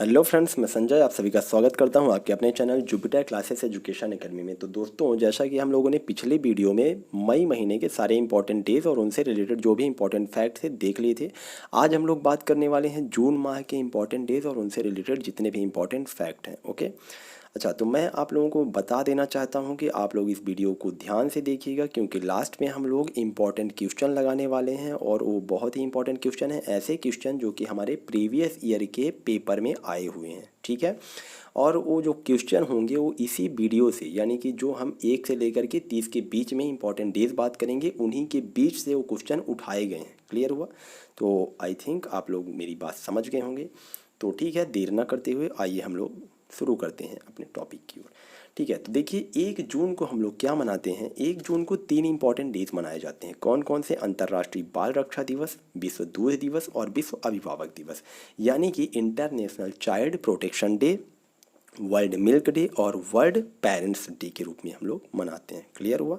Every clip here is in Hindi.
हेलो फ्रेंड्स, मैं संजय आप सभी का स्वागत करता हूं आपके अपने channel Jupiter classes education academy में। तो दोस्तों, जैसा कि हम लोगों ने पिछले वीडियो में मई महीने के सारे इंपॉर्टेंट डेज और उनसे रिलेटेड जो भी इंपॉर्टेंट फैक्ट थे देख लिए थे। आज हम लोग बात करने वाले हैं जून माह के इंपॉर्टेंट डेज और उनसे रिलेटेड जितने भी इंपॉर्टेंट फैक्ट हैं। ओके, अच्छा, तो मैं आप लोगों को बता देना चाहता हूं कि आप लोग इस वीडियो को ध्यान से देखिएगा, क्योंकि लास्ट में हम लोग इम्पॉर्टेंट क्वेश्चन लगाने वाले हैं और वो बहुत ही इंपॉर्टेंट क्वेश्चन है, ऐसे क्वेश्चन जो कि हमारे प्रीवियस ईयर के पेपर में आए हुए हैं। ठीक है, और वो जो क्वेश्चन होंगे वो इसी वीडियो से, यानी कि जो हम 1 से लेकर के 30 के बीच में इंपॉर्टेंट डेज बात करेंगे, उन्हीं के बीच से वो क्वेश्चन उठाए गए हैं। क्लियर हुआ? तो आई थिंक आप लोग मेरी बात समझ गए होंगे। तो ठीक है, देर ना करते हुए आइए हम लोग शुरू करते हैं अपने टॉपिक की ओर। ठीक है, तो देखिए 1 जून को हम लोग क्या मनाते हैं। 1 जून को 3 इंपॉर्टेंट डेज मनाए जाते हैं। कौन कौन से? अंतर्राष्ट्रीय बाल रक्षा दिवस, विश्व दूध दिवस और विश्व अभिभावक दिवस, यानी कि international child protection day, world milk day और वर्ल्ड पेरेंट्स डे के रूप में हम लोग मनाते हैं। क्लियर हुआ?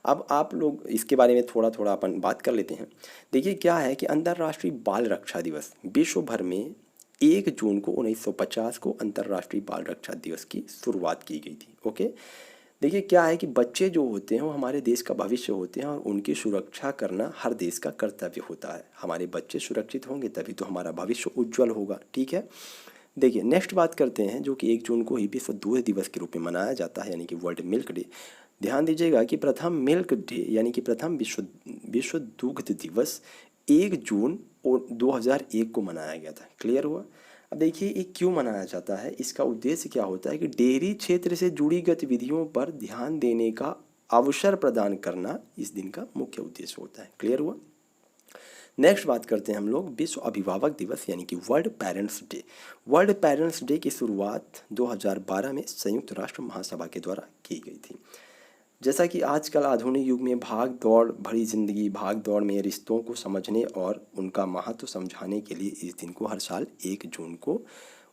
अब आप लोग इसके बारे में थोड़ा थोड़ा अपन बात कर लेते हैं। देखिए क्या है कि अंतर्राष्ट्रीय बाल रक्षा दिवस विश्व भर में 1 जून को 1950 को अंतर्राष्ट्रीय बाल रक्षा दिवस की शुरुआत की गई थी। ओके, देखिए क्या है कि बच्चे जो होते हैं वो हमारे देश का भविष्य होते हैं और उनकी सुरक्षा करना हर देश का कर्तव्य होता है। हमारे बच्चे सुरक्षित होंगे तभी तो हमारा भविष्य उज्जवल होगा। ठीक है, देखिए नेक्स्ट बात करते हैं, जो कि 1 जून को ही विश्व दूध दिवस के रूप में मनाया जाता है, यानी कि वर्ल्ड मिल्क डे। ध्यान दीजिएगा कि प्रथम मिल्क डे यानी कि प्रथम विश्व दुग्ध दिवस 1 जून 2001 को मनाया गया था। क्लियर हुआ? अब देखिए ये क्यों मनाया जाता है, इसका उद्देश्य क्या होता है कि डेयरी क्षेत्र से जुड़ी गतिविधियों पर ध्यान देने का अवसर प्रदान करना इस दिन का मुख्य उद्देश्य होता है। क्लियर हुआ? नेक्स्ट बात करते हैं हम लोग विश्व अभिभावक दिवस यानी कि world parents day. World parents day की शुरुआत 2012 में संयुक्त राष्ट्र महासभा के द्वारा की गई थी। जैसा कि आजकल आधुनिक युग में भाग दौड़ भरी जिंदगी, भाग दौड़ में रिश्तों को समझने और उनका महत्व समझाने के लिए इस दिन को हर साल 1 जून को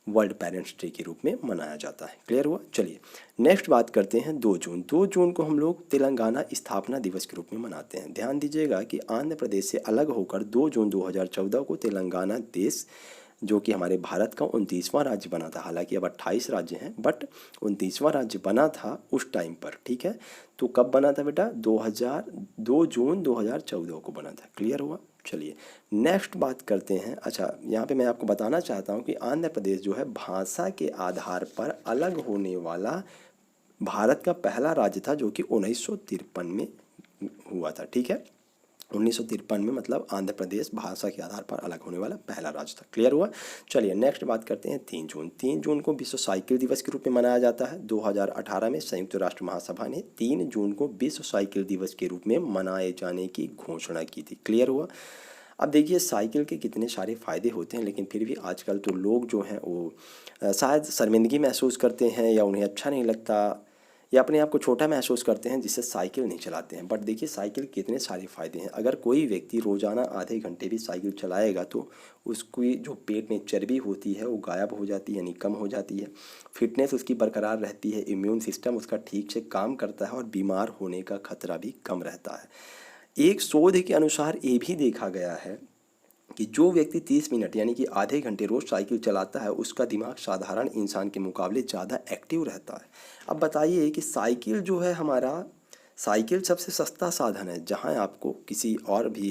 वर्ल्ड पेरेंट्स डे के रूप में मनाया जाता है। क्लियर हुआ? चलिए नेक्स्ट बात करते हैं 2 जून। 2 जून को हम लोग तेलंगाना स्थापना दिवस के रूप में मनाते हैं। ध्यान दीजिएगा कि आंध्र प्रदेश से अलग होकर 2 जून 2014 को तेलंगाना देश, जो कि हमारे भारत का 29वां राज्य बना था। हालांकि अब 28 राज्य हैं, बट 29वां राज्य बना था उस टाइम पर। ठीक है, तो कब बना था बेटा? 2 जून 2014 को बना था। क्लियर हुआ? चलिए नेक्स्ट बात करते हैं। अच्छा, यहाँ पे मैं आपको बताना चाहता हूँ कि आंध्र प्रदेश जो है भाषा के आधार पर अलग होने वाला भारत का पहला राज्य था, जो कि 1953 में हुआ था। ठीक है, 1953 में, मतलब आंध्र प्रदेश भाषा के आधार पर अलग होने वाला पहला राज्य था। क्लियर हुआ? चलिए नेक्स्ट बात करते हैं 3 जून। 3 जून को विश्व साइकिल दिवस के रूप में मनाया जाता है। 2018 में संयुक्त राष्ट्र महासभा ने 3 जून को विश्व साइकिल दिवस के रूप में मनाए जाने की घोषणा की थी। क्लियर हुआ? अब देखिए साइकिल के कितने सारे फ़ायदे होते हैं, लेकिन फिर भी आजकल तो लोग जो हैं वो शायद शर्मिंदगी महसूस करते हैं, या उन्हें अच्छा नहीं लगता, या अपने आप को छोटा महसूस करते हैं, जिससे साइकिल नहीं चलाते हैं। बट देखिए साइकिल के कितने सारे फ़ायदे हैं। अगर कोई व्यक्ति रोज़ाना आधे घंटे भी साइकिल चलाएगा तो उसकी जो पेट में चर्बी होती है वो गायब हो जाती है, यानी कम हो जाती है। फिटनेस उसकी बरकरार रहती है, इम्यून सिस्टम उसका ठीक से काम करता है और बीमार होने का खतरा भी कम रहता है। एक शोध के अनुसार ये भी देखा गया है कि जो व्यक्ति 30 मिनट यानी कि आधे घंटे रोज़ साइकिल चलाता है, उसका दिमाग साधारण इंसान के मुकाबले ज़्यादा एक्टिव रहता है। अब बताइए कि साइकिल जो है हमारा, साइकिल सबसे सस्ता साधन है। जहाँ आपको किसी और भी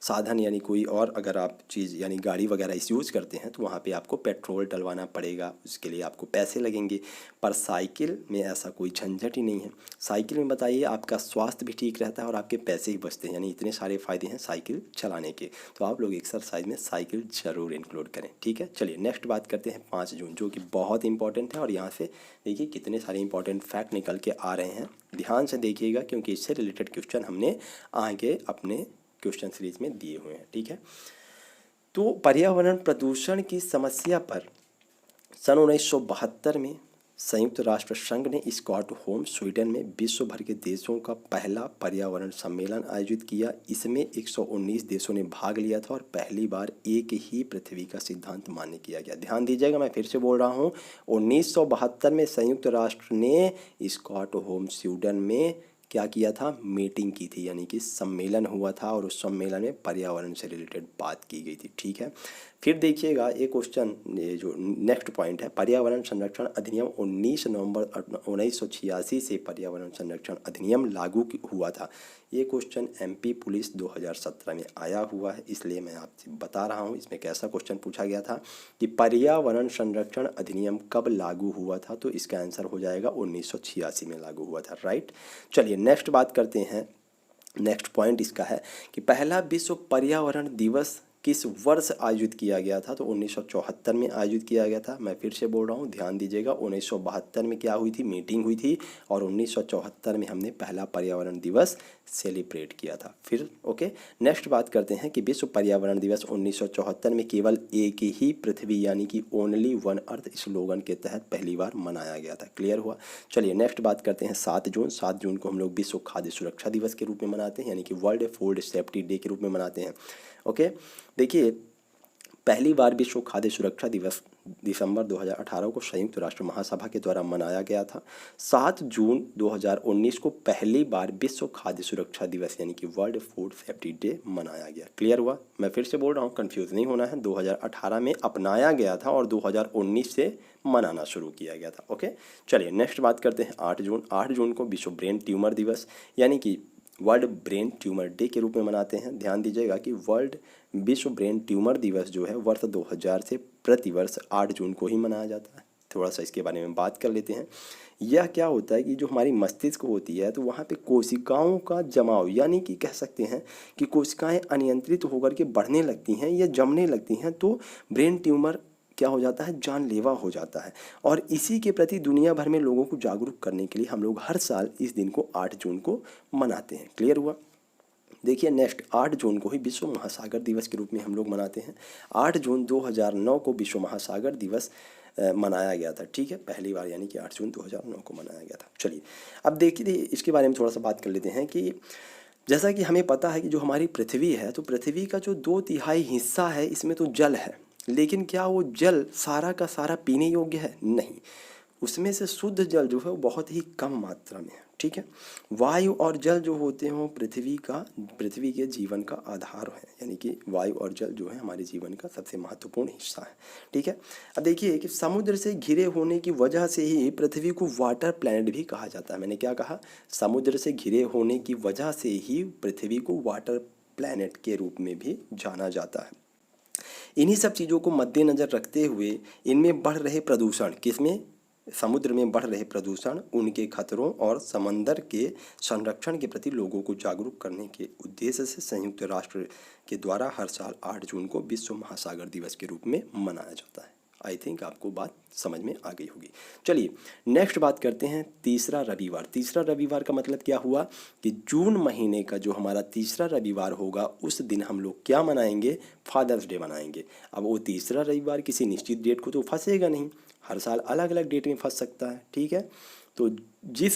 साधन यानी कोई और अगर आप चीज़ यानी गाड़ी वगैरह इस यूज़ करते हैं तो वहाँ पे आपको पेट्रोल डलवाना पड़ेगा, उसके लिए आपको पैसे लगेंगे। पर साइकिल में ऐसा कोई झंझट ही नहीं है। साइकिल में बताइए आपका स्वास्थ्य भी ठीक रहता है और आपके पैसे ही बचते हैं, यानी इतने सारे फ़ायदे हैं साइकिल चलाने के। तो आप लोग एक्सरसाइज में साइकिल ज़रूर इंक्लूड करें। ठीक है, चलिए नेक्स्ट बात करते हैं 5 जून, जो कि बहुत इंपॉर्टेंट है। और यहाँ से देखिए कितने सारे इंपॉर्टेंट फैक्ट निकल के आ रहे हैं, ध्यान से देखिएगा, क्योंकि इससे रिलेटेड क्वेश्चन हमने आगे अपने क्वेश्चन सीरीज में दिए हुए हैं। ठीक है, तो पर्यावरण प्रदूषण की समस्या पर सन 1972 में संयुक्त राष्ट्र संघ ने स्टॉकहोम स्वीडन में विश्व भर के देशों का पहला पर्यावरण सम्मेलन आयोजित किया। इसमें 119 देशों ने भाग लिया था और पहली बार एक ही पृथ्वी का सिद्धांत मान्य किया गया। ध्यान दीजिएगा, मैं फिर से बोल रहा हूँ, 1972 में संयुक्त राष्ट्र ने स्टॉकहोम स्वीडन में क्या किया था, मीटिंग की थी, यानी कि सम्मेलन हुआ था और उस सम्मेलन में पर्यावरण से रिलेटेड बात की गई थी। ठीक है, फिर देखिएगा ये क्वेश्चन, ये जो नेक्स्ट पॉइंट है, पर्यावरण संरक्षण अधिनियम 19 नवंबर 1986 से पर्यावरण संरक्षण अधिनियम लागू हुआ था। ये क्वेश्चन एमपी पुलिस 2017 में आया हुआ है, इसलिए मैं आपसे बता रहा हूँ इसमें कैसा क्वेश्चन पूछा गया था कि पर्यावरण संरक्षण अधिनियम कब लागू हुआ था, तो इसका आंसर हो जाएगा 1986 में लागू हुआ था। राइट, चलिए नेक्स्ट बात करते हैं। नेक्स्ट पॉइंट इसका है कि पहला विश्व पर्यावरण दिवस किस वर्ष आयोजित किया गया था, तो 1974 में आयोजित किया गया था। मैं फिर से बोल रहा हूँ, ध्यान दीजिएगा, 1972 में क्या हुई थी, मीटिंग हुई थी, और 1974 में हमने पहला पर्यावरण दिवस सेलिब्रेट किया था। फिर ओके, नेक्स्ट बात करते हैं कि विश्व पर्यावरण दिवस 1974 में केवल एक ही पृथ्वी यानी कि ओनली वन अर्थ स्लोगन के तहत पहली बार मनाया गया था। क्लियर हुआ। चलिए नेक्स्ट बात करते हैं 7 जून। 7 जून को हम लोग विश्व खाद्य सुरक्षा दिवस के रूप में मनाते हैं, यानी कि वर्ल्ड फूड सेफ्टी डे के रूप में मनाते हैं। ओके, देखिए पहली बार विश्व खाद्य सुरक्षा दिवस दिसंबर 2018 को संयुक्त राष्ट्र महासभा के द्वारा मनाया गया था। 7 जून 2019 को पहली बार विश्व खाद्य सुरक्षा दिवस यानी कि वर्ल्ड फूड सेफ्टी डे मनाया गया। क्लियर हुआ। मैं फिर से बोल रहा हूँ, कंफ्यूज नहीं होना है, 2018 में अपनाया गया था और 2019 से मनाना शुरू किया गया था। ओके, चलिए नेक्स्ट बात करते हैं 8 जून। 8 जून को विश्व ब्रेन ट्यूमर दिवस यानी कि वर्ल्ड ब्रेन ट्यूमर डे के रूप में मनाते हैं। ध्यान दीजिएगा कि विश्व ब्रेन ट्यूमर दिवस जो है वर्ष 2000 से प्रतिवर्ष 8 जून को ही मनाया जाता है। थोड़ा सा इसके बारे में बात कर लेते हैं। यह क्या होता है कि जो हमारी मस्तिष्क होती है तो वहाँ पे कोशिकाओं का जमाव, यानी कि कह सकते हैं कि कोशिकाएं अनियंत्रित होकर के बढ़ने लगती हैं या जमने लगती हैं, तो ब्रेन ट्यूमर क्या हो जाता है, जानलेवा हो जाता है। और इसी के प्रति दुनिया भर में लोगों को जागरूक करने के लिए हम लोग हर साल इस दिन को 8 जून को मनाते हैं। क्लियर हुआ। देखिए नेक्स्ट 8 जून को ही विश्व महासागर दिवस के रूप में हम लोग मनाते हैं। 8 जून 2009 को विश्व महासागर दिवस मनाया गया था। ठीक है, पहली बार यानी कि 8 जून 2009 को मनाया गया था। चलिए अब देखिए इसके बारे में थोड़ा सा बात कर लेते हैं कि जैसा कि हमें पता है कि जो हमारी पृथ्वी है, तो पृथ्वी का जो 2/3 हिस्सा है इसमें तो जल है, लेकिन क्या वो जल सारा का सारा पीने योग्य है? नहीं, उसमें से शुद्ध जल जो है वो बहुत ही कम मात्रा में है। ठीक है, वायु और जल जो होते हैं वो पृथ्वी के जीवन का आधार है, यानी कि वायु और जल जो है हमारे जीवन का सबसे महत्वपूर्ण हिस्सा है। ठीक है, अब देखिए कि समुद्र से घिरे होने की वजह से ही पृथ्वी को वाटर प्लैनेट भी कहा जाता है। मैंने क्या कहा, समुद्र से घिरे होने की वजह से ही पृथ्वी को वाटर प्लैनेट के रूप में भी जाना जाता है। इन्हीं सब चीज़ों को मद्देनज़र रखते हुए इनमें बढ़ रहे प्रदूषण, किसमें, समुद्र में बढ़ रहे प्रदूषण, उनके खतरों और समंदर के संरक्षण के प्रति लोगों को जागरूक करने के उद्देश्य से संयुक्त राष्ट्र के द्वारा हर साल 8 जून को विश्व महासागर दिवस के रूप में मनाया जाता है। आई थिंक आपको बात समझ में आ गई होगी। चलिए नेक्स्ट बात करते हैं तीसरा रविवार। तीसरा रविवार का मतलब क्या हुआ कि जून महीने का जो हमारा तीसरा रविवार होगा उस दिन हम लोग क्या मनाएंगे, फादर्स डे मनाएंगे। अब वो तीसरा रविवार किसी निश्चित डेट को तो फंसेगा नहीं, हर साल अलग अलग डेट में फंस सकता है। ठीक है, तो जिस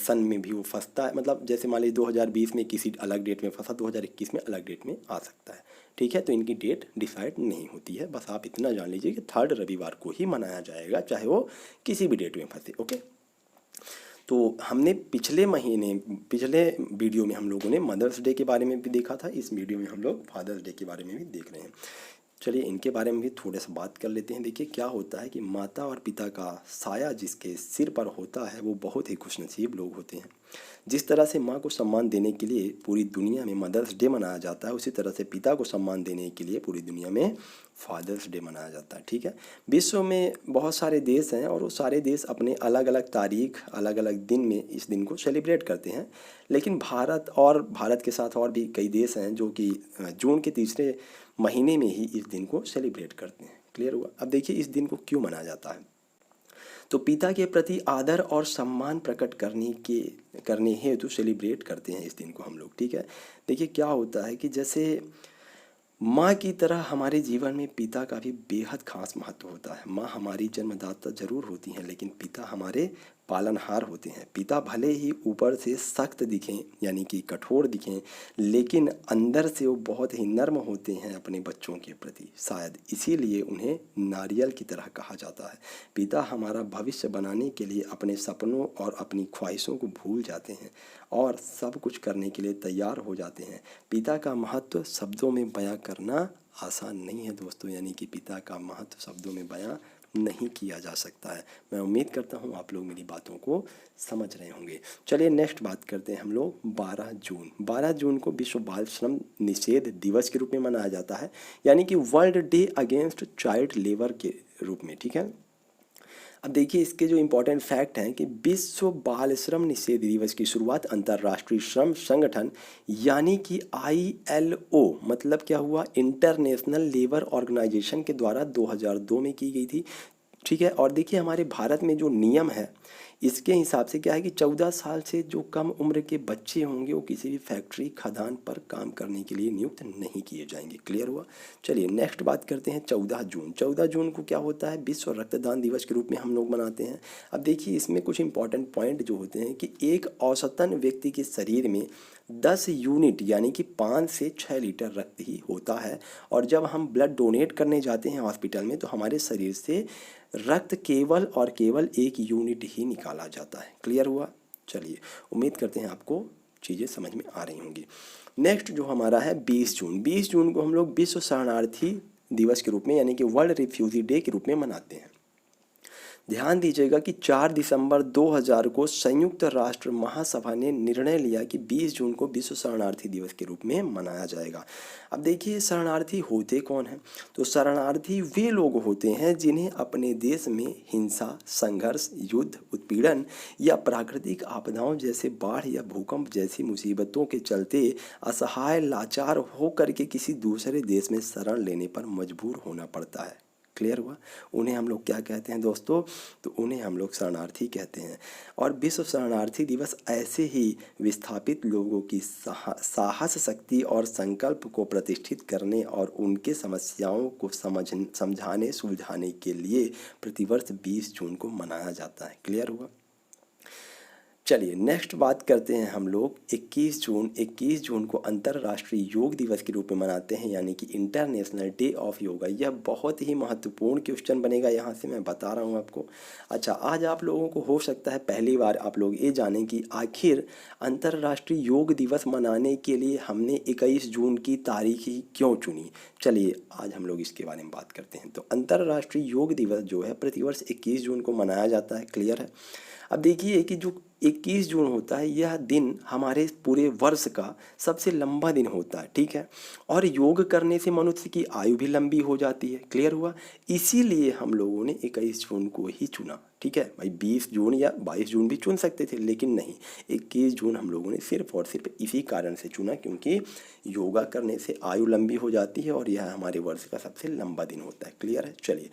सन में भी वो फंसता है, मतलब जैसे मान लीजिए 2020 में किसी अलग डेट में फंसा, 2021 में अलग डेट में आ सकता है। ठीक है, तो इनकी डेट डिसाइड नहीं होती है, बस आप इतना जान लीजिए कि 3rd रविवार को ही मनाया जाएगा, चाहे वो किसी भी डेट में फंसे। ओके, तो हमने पिछले वीडियो में हम लोगों ने मदर्स डे के बारे में भी देखा था, इस वीडियो में हम लोग फादर्स डे के बारे में भी देख रहे हैं। चलिए इनके बारे में भी थोड़ा सा बात कर लेते हैं। देखिए क्या होता है कि माता और पिता का साया जिसके सिर पर होता है वो बहुत ही खुशनसीब लोग होते हैं। जिस तरह से माँ को सम्मान देने के लिए पूरी दुनिया में मदर्स डे मनाया जाता है, उसी तरह से पिता को सम्मान देने के लिए पूरी दुनिया में फादर्स डे मनाया जाता है। ठीक है, विश्व में बहुत सारे देश हैं और वो सारे देश अपने अलग अलग तारीख, अलग अलग दिन में इस दिन को सेलिब्रेट करते हैं, लेकिन भारत के साथ और भी कई देश हैं जो कि जून के तीसरे महीने में ही इस दिन को सेलिब्रेट करते हैं। क्लियर हुआ। अब देखिए इस दिन को क्यों मनाया जाता है, तो पिता के प्रति आदर और सम्मान प्रकट करने हेतु सेलिब्रेट करते हैं इस दिन को हम लोग। ठीक है, देखिए क्या होता है कि जैसे माँ की तरह हमारे जीवन में पिता का भी बेहद खास महत्व होता है। माँ हमारी जन्मदाता जरूर होती हैं, लेकिन पिता हमारे पालनहार होते हैं। पिता भले ही ऊपर से सख्त दिखें यानी कि कठोर दिखें, लेकिन अंदर से वो बहुत ही नर्म होते हैं अपने बच्चों के प्रति। शायद इसीलिए उन्हें नारियल की तरह कहा जाता है। पिता हमारा भविष्य बनाने के लिए अपने सपनों और अपनी ख्वाहिशों को भूल जाते हैं और सब कुछ करने के लिए तैयार हो जाते हैं। पिता का महत्व शब्दों में बयां करना आसान नहीं है दोस्तों, यानी कि पिता का महत्व शब्दों में बयां नहीं किया जा सकता है। मैं उम्मीद करता हूँ आप लोग मेरी बातों को समझ रहे होंगे। चलिए नेक्स्ट बात करते हैं हम लोग 12 जून। 12 जून को विश्व बाल श्रम निषेध दिवस के रूप में मनाया जाता है, यानी कि world day against child labour के रूप में, ठीक है। अब देखिए इसके जो इम्पोर्टेंट फैक्ट हैं कि विश्व बाल श्रम निषेध दिवस की शुरुआत अंतर्राष्ट्रीय श्रम संगठन यानी कि ILO मतलब क्या हुआ, इंटरनेशनल लेबर ऑर्गेनाइजेशन के द्वारा 2002 में की गई थी, ठीक है। और देखिए हमारे भारत में जो नियम है इसके हिसाब से क्या है कि 14 साल से जो कम उम्र के बच्चे होंगे वो किसी भी फैक्ट्री खदान पर काम करने के लिए नियुक्त नहीं किए जाएंगे। क्लियर हुआ। चलिए नेक्स्ट बात करते हैं 14 जून। 14 जून को क्या होता है, विश्व रक्तदान दिवस के रूप में हम लोग मनाते हैं। अब देखिए इसमें कुछ इंपॉर्टेंट पॉइंट जो होते हैं कि एक औसतन व्यक्ति के शरीर में 10 यूनिट यानी कि 5 से 6 लीटर रक्त ही होता है, और जब हम ब्लड डोनेट करने जाते हैं हॉस्पिटल में तो हमारे शरीर से रक्त केवल और केवल 1 यूनिट ही निकाला जाता है। क्लियर हुआ। चलिए उम्मीद करते हैं आपको चीज़ें समझ में आ रही होंगी। नेक्स्ट जो हमारा है 20 जून। 20 जून को हम लोग विश्व शरणार्थी दिवस के रूप में यानी कि वर्ल्ड रिफ्यूजी डे के रूप में मनाते हैं। ध्यान दीजिएगा कि 4 दिसंबर 2000 को संयुक्त राष्ट्र महासभा ने निर्णय लिया कि 20 जून को विश्व शरणार्थी दिवस के रूप में मनाया जाएगा। अब देखिए शरणार्थी होते कौन हैं, तो शरणार्थी वे लोग होते हैं जिन्हें अपने देश में हिंसा, संघर्ष, युद्ध, उत्पीड़न या प्राकृतिक आपदाओं जैसे बाढ़ या भूकंप जैसी मुसीबतों के चलते असहाय लाचार होकर के किसी दूसरे देश में शरण लेने पर मजबूर होना पड़ता है। क्लियर हुआ। उन्हें हम लोग क्या कहते हैं दोस्तों, तो उन्हें हम लोग शरणार्थी कहते हैं। और विश्व शरणार्थी दिवस ऐसे ही विस्थापित लोगों की साहस, शक्ति और संकल्प को प्रतिष्ठित करने और उनके समस्याओं को समझाने सुलझाने के लिए प्रतिवर्ष 20 जून को मनाया जाता है। क्लियर हुआ। चलिए नेक्स्ट बात करते हैं हम लोग 21 जून। 21 जून को अंतर्राष्ट्रीय योग दिवस के रूप में मनाते हैं, यानी कि इंटरनेशनल डे ऑफ योगा। यह बहुत ही महत्वपूर्ण क्वेश्चन बनेगा, यहाँ से मैं बता रहा हूँ आपको। अच्छा, आज आप लोगों को हो सकता है पहली बार आप लोग ये जानें कि आखिर अंतर्राष्ट्रीय योग दिवस मनाने के लिए हमने 21 जून की तारीख ही क्यों चुनी। चलिए आज हम लोग इसके बारे में बात करते हैं। तो अंतर्राष्ट्रीय योग दिवस जो है प्रतिवर्ष 21 जून को मनाया जाता है। क्लियर है। अब देखिए कि जो 21 जून होता है यह दिन हमारे पूरे वर्ष का सबसे लंबा दिन होता है, ठीक है। और योग करने से मनुष्य की आयु भी लंबी हो जाती है। क्लियर हुआ। इसीलिए हम लोगों ने 21 जून को ही चुना, ठीक है भाई। 20 जून या 22 जून भी चुन सकते थे, लेकिन नहीं, 21 जून हम लोगों ने सिर्फ और सिर्फ इसी कारण से चुना क्योंकि योगा करने से आयु लंबी हो जाती है और यह हमारे वर्ष का सबसे लंबा दिन होता है। क्लियर है। चलिए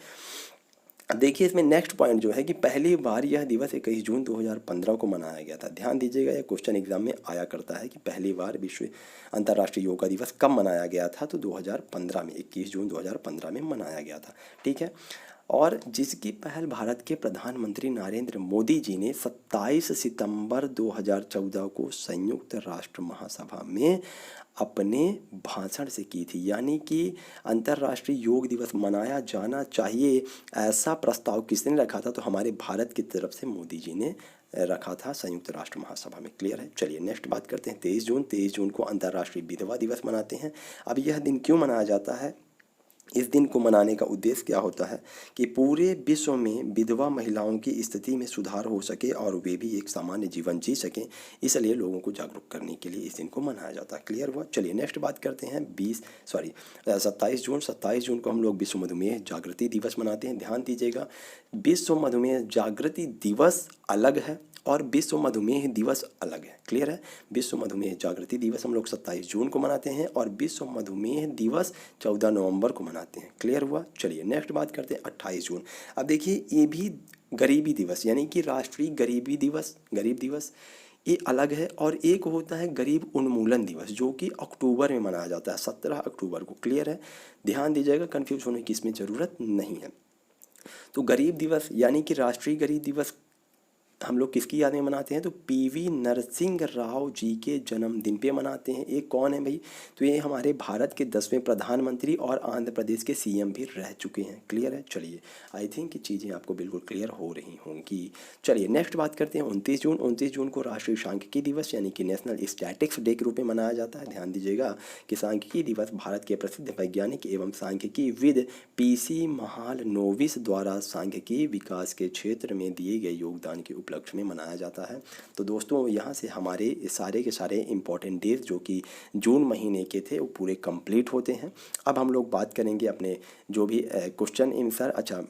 अब देखिए इसमें नेक्स्ट पॉइंट जो है कि पहली बार यह दिवस 21 जून 2015 को मनाया गया था। ध्यान दीजिएगा, यह क्वेश्चन एग्जाम में आया करता है कि पहली बार विश्व अंतर्राष्ट्रीय योगा दिवस कब मनाया गया था, तो 2015 में 21 जून 2015 में मनाया गया था, ठीक है। और जिसकी पहल भारत के प्रधानमंत्री नरेंद्र मोदी जी ने 27 सितंबर 2014 को संयुक्त राष्ट्र महासभा में अपने भाषण से की थी। यानी कि अंतर्राष्ट्रीय योग दिवस मनाया जाना चाहिए ऐसा प्रस्ताव किसने रखा था, तो हमारे भारत की तरफ से मोदी जी ने रखा था संयुक्त राष्ट्र महासभा में। क्लियर है। चलिए नेक्स्ट बात करते हैं 23 जून। 23 जून को अंतर्राष्ट्रीय विधवा दिवस मनाते हैं। अब यह दिन क्यों मनाया जाता है, इस दिन को मनाने का उद्देश्य क्या होता है कि पूरे विश्व में विधवा महिलाओं की स्थिति में सुधार हो सके और वे भी एक सामान्य जीवन जी सकें, इसलिए लोगों को जागरूक करने के लिए इस दिन को मनाया जाता है। क्लियर हुआ। चलिए नेक्स्ट बात करते हैं 27 जून। 27 जून को हम लोग विश्व मधुमेह जागृति दिवस मनाते हैं। ध्यान दीजिएगा, विश्व मधुमेह जागृति दिवस अलग है और विश्व मधुमेह दिवस अलग है। क्लियर है। विश्व मधुमेह जागृति दिवस हम लोग 27 जून को मनाते हैं और विश्व मधुमेह दिवस 14 नवंबर को मनाते हैं। क्लियर हुआ। चलिए नेक्स्ट बात करते हैं 28 जून। अब देखिए ये भी गरीबी दिवस यानी कि राष्ट्रीय गरीब दिवस ये अलग है, और एक होता है गरीब उन्मूलन दिवस जो कि अक्टूबर में मनाया जाता है, 17 अक्टूबर को। क्लियर है। ध्यान दीजिएगा, कन्फ्यूज होने की इसमें ज़रूरत नहीं है। तो गरीब दिवस यानी कि राष्ट्रीय गरीब दिवस हम लोग किसकी याद में मनाते हैं, तो पीवी नरसिंह राव जी के जन्मदिन पे मनाते हैं। ये कौन है भाई, तो ये हमारे भारत के 10वें प्रधानमंत्री और आंध्र प्रदेश के सीएम भी रह चुके हैं। क्लियर है, चलिए आई थिंक कि चीज़ें आपको बिल्कुल क्लियर हो रही होंगी। चलिए नेक्स्ट बात करते हैं 29 जून को राष्ट्रीय सांख्यिकी दिवस यानी कि नेशनल स्टैटिक्स डे के रूप में मनाया जाता है। ध्यान दीजिएगा कि सांख्यिकी दिवस भारत के प्रसिद्ध वैज्ञानिक एवं सांख्यिकी विद पीसी महालनोबिस द्वारा सांख्यिकी विकास के क्षेत्र में दिए गए योगदान के उपलक्ष्य में मनाया जाता है। तो दोस्तों यहाँ से हमारे सारे के सारे इम्पोर्टेंट डेज जो कि जून महीने के थे वो पूरे कंप्लीट होते हैं। अब हम लोग बात करेंगे अपने जो भी क्वेश्चन आंसर। अच्छा,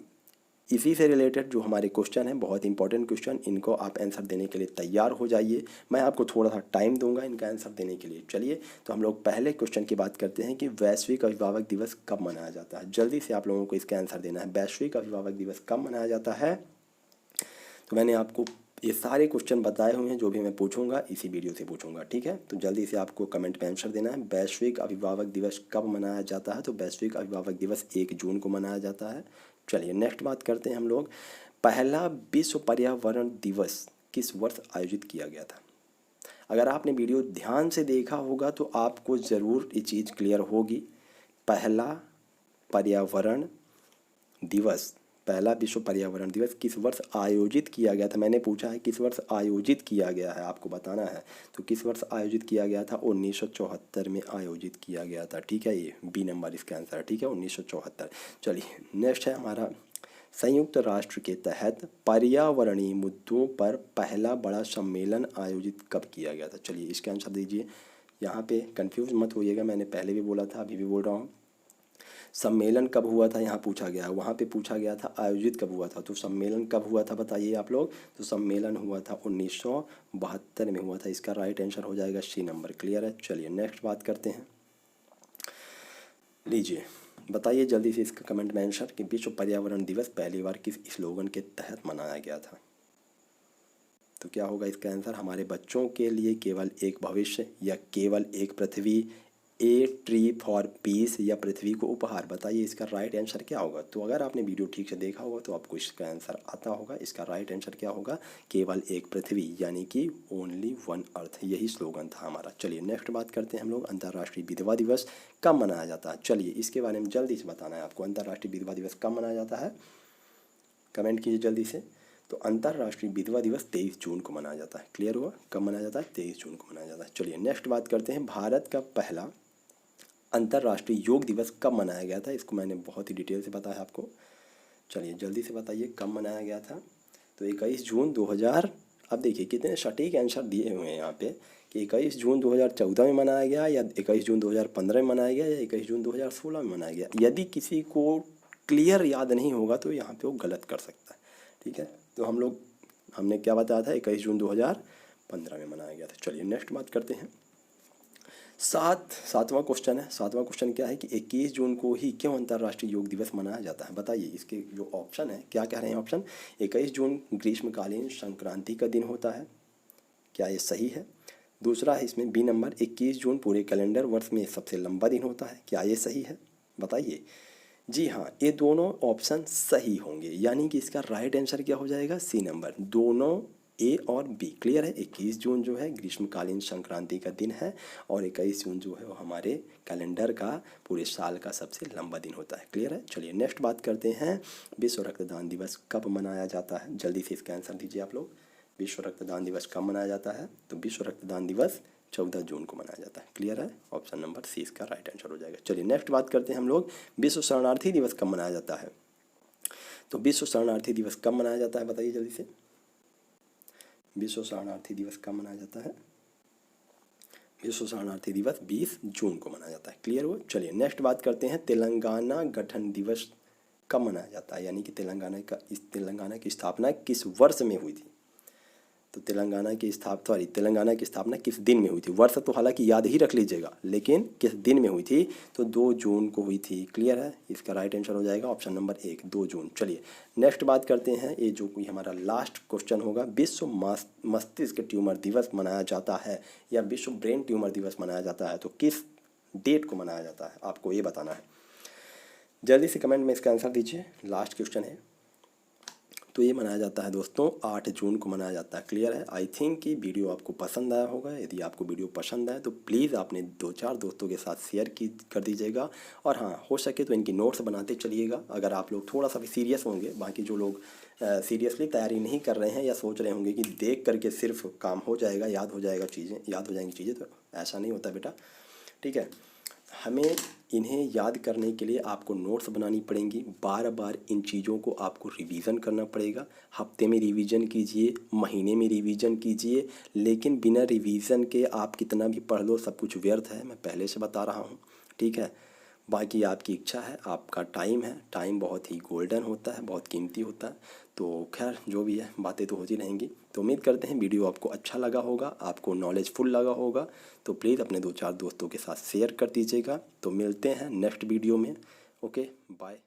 इसी से रिलेटेड जो हमारे क्वेश्चन हैं, बहुत इंपॉर्टेंट क्वेश्चन, इनको आप आंसर देने के लिए तैयार हो जाइए। मैं आपको थोड़ा सा टाइम दूंगा इनका आंसर देने के लिए। चलिए तो हम लोग पहले क्वेश्चन की बात करते हैं कि वैश्विक अभिभावक दिवस कब मनाया जाता है। जल्दी से आप लोगों को इसका आंसर देना है। वैश्विक अभिभावक दिवस कब मनाया जाता है, तो मैंने आपको ये सारे क्वेश्चन बताए हुए हैं, जो भी मैं पूछूंगा इसी वीडियो से पूछूंगा, ठीक है। तो जल्दी से आपको कमेंट में आंसर देना है। वैश्विक अभिभावक दिवस कब मनाया जाता है, तो वैश्विक अभिभावक दिवस 1 जून को मनाया जाता है। चलिए नेक्स्ट बात करते हैं हम लोग, पहला विश्व पर्यावरण दिवस किस वर्ष आयोजित किया गया था। अगर आपने वीडियो ध्यान से देखा होगा तो आपको ज़रूर ये चीज़ क्लियर होगी। पहला पर्यावरण दिवस, पहला विश्व पर्यावरण दिवस किस वर्ष आयोजित किया गया था। मैंने पूछा है किस वर्ष आयोजित किया गया है, आपको बताना है। तो किस वर्ष आयोजित किया गया था, 1974 में आयोजित किया गया था, ठीक है। ये बी नंबर इसका आंसर है, ठीक है, 1974। चलिए नेक्स्ट है हमारा, संयुक्त राष्ट्र के तहत पर्यावरणीय मुद्दों पर पहला बड़ा सम्मेलन आयोजित कब किया गया था। चलिए इसका आंसर दीजिए। यहाँ पे कंफ्यूज मत होइएगा, मैंने पहले भी बोला था, अभी भी बोल रहा हूँ। सम्मेलन कब हुआ था यहाँ पूछा गया, वहाँ पे पूछा गया था आयोजित कब हुआ था। तो सम्मेलन कब हुआ था बताइए आप लोग। तो सम्मेलन हुआ था 1972 में हुआ था। इसका राइट आंसर हो जाएगा सी नंबर। क्लियर है, चलिए नेक्स्ट बात करते हैं। लीजिए बताइए जल्दी से इसका कमेंट में आंसर कि विश्व पर्यावरण दिवस पहली बार किस स्लोगन के तहत मनाया गया था। तो क्या होगा इसका आंसर, हमारे बच्चों के लिए केवल एक भविष्य, या केवल एक पृथ्वी, ए ट्री फॉर पीस, या पृथ्वी को उपहार। बताइए इसका राइट आंसर क्या होगा। तो अगर आपने वीडियो ठीक से देखा होगा तो आपको इसका आंसर आता होगा। इसका राइट आंसर क्या होगा, केवल एक पृथ्वी, यानी कि ओनली वन अर्थ, यही स्लोगन था हमारा। चलिए नेक्स्ट बात करते हैं हम लोग, अंतर्राष्ट्रीय विधवा दिवस कब मनाया जाता है। चलिए इसके बारे में जल्दी से बताना है आपको, अंतर्राष्ट्रीय विधवा दिवस कब मनाया जाता है, कमेंट कीजिए जल्दी से। तो अंतर्राष्ट्रीय विधवा दिवस 23 जून को मनाया जाता है। क्लियर हुआ, कब मनाया जाता है, 23 जून को मनाया जाता है। चलिए नेक्स्ट बात करते हैं, भारत का पहला अंतर्राष्ट्रीय योग दिवस कब मनाया गया था। इसको मैंने बहुत ही डिटेल से बताया आपको। चलिए जल्दी से बताइए कब मनाया गया था। तो 21 जून 2000, अब देखिए कितने सटीक आंसर दिए हुए हैं यहाँ पे कि 21 जून 2014 में मनाया गया, या 21 जून 2015 में मनाया गया, या 21 जून 2016 में मनाया गया। यदि किसी को क्लियर याद नहीं होगा तो यहाँ पे वो गलत कर सकता है, ठीक है। तो हमने क्या बताया था, 21 जून 2015 में मनाया गया था। चलिए नेक्स्ट बात करते हैं, सातवां क्वेश्चन है। सातवां क्वेश्चन क्या है कि 21 जून को ही क्यों अंतर्राष्ट्रीय योग दिवस मनाया जाता है। बताइए इसके जो ऑप्शन है, क्या कह रहे हैं ऑप्शन। 21 जून ग्रीष्मकालीन संक्रांति का दिन होता है, क्या ये सही है। दूसरा है इसमें बी नंबर, 21 जून पूरे कैलेंडर वर्ष में सबसे लंबा दिन होता है, क्या ये सही है। बताइए। जी हाँ, ये दोनों ऑप्शन सही होंगे, यानी कि इसका राइट आंसर क्या हो जाएगा, सी नंबर, दोनों ए और बी। क्लियर है, 21 जून जो है ग्रीष्मकालीन संक्रांति का दिन है, और 21 जून जो है वो हमारे कैलेंडर का पूरे साल का सबसे लंबा दिन होता है। क्लियर है, चलिए नेक्स्ट बात करते हैं, विश्व रक्तदान दिवस कब मनाया जाता है। जल्दी से इसका आंसर दीजिए आप लोग। विश्व रक्तदान दिवस कब मनाया जाता है, तो विश्व रक्तदान दिवस 14 जून को मनाया जाता है। क्लियर है, ऑप्शन नंबर सी इसका राइट आंसर हो जाएगा। चलिए नेक्स्ट बात करते हैं हम लोग, विश्व शरणार्थी दिवस कब मनाया जाता है। तो विश्व शरणार्थी दिवस कब मनाया जाता है, बताइए जल्दी से। विश्व शरणार्थी दिवस कब मनाया जाता है, विश्व शरणार्थी दिवस 20 जून को मनाया जाता है। क्लियर हो, चलिए नेक्स्ट बात करते हैं, तेलंगाना गठन दिवस कब मनाया जाता है, यानी कि तेलंगाना की स्थापना किस वर्ष में हुई थी। तो तेलंगाना की स्थापना किस दिन में हुई थी। वर्ष तो हालांकि याद ही रख लीजिएगा, लेकिन किस दिन में हुई थी, तो 2 जून को हुई थी। क्लियर है, इसका राइट आंसर हो जाएगा ऑप्शन नंबर 1, 2 जून। चलिए नेक्स्ट बात करते हैं, ये जो कोई हमारा लास्ट क्वेश्चन होगा, विश्व मस्तिष्क ट्यूमर दिवस मनाया जाता है, या विश्व ब्रेन ट्यूमर दिवस मनाया जाता है, तो किस डेट को मनाया जाता है, आपको ये बताना है। जल्दी से कमेंट में इसका आंसर दीजिए, लास्ट क्वेश्चन है। तो ये मनाया जाता है दोस्तों 8 जून को मनाया जाता है। क्लियर है? आई थिंक कि वीडियो आपको पसंद आया होगा। यदि आपको वीडियो पसंद आए तो प्लीज़ आपने 2-4 दोस्तों के साथ शेयर कर दीजिएगा। और हाँ, हो सके तो इनकी नोट्स बनाते चलिएगा अगर आप लोग थोड़ा सा भी सीरियस होंगे। बाकी जो लोग सीरियसली तैयारी नहीं कर रहे हैं या सोच रहे होंगे कि देख करके सिर्फ काम हो जाएगा, याद हो जाएगा चीज़ें, याद हो जाएंगी चीज़ें, तो ऐसा नहीं होता बेटा। ठीक है, हमें इन्हें याद करने के लिए आपको नोट्स बनानी पड़ेंगी। बार बार इन चीज़ों को आपको रिवीजन करना पड़ेगा। हफ्ते में रिवीजन कीजिए, महीने में रिवीजन कीजिए, लेकिन बिना रिवीजन के आप कितना भी पढ़ लो सब कुछ व्यर्थ है, मैं पहले से बता रहा हूँ। ठीक है, बाकी आपकी इच्छा है, आपका टाइम है। टाइम बहुत ही गोल्डन होता है, बहुत कीमती होता है। तो खैर जो भी है, बातें तो होती रहेंगी। तो उम्मीद करते हैं वीडियो आपको अच्छा लगा होगा, आपको नॉलेजफुल लगा होगा। तो प्लीज़ अपने 2-4 दोस्तों के साथ शेयर कर दीजिएगा। तो मिलते हैं नेक्स्ट वीडियो में। Okay, bye.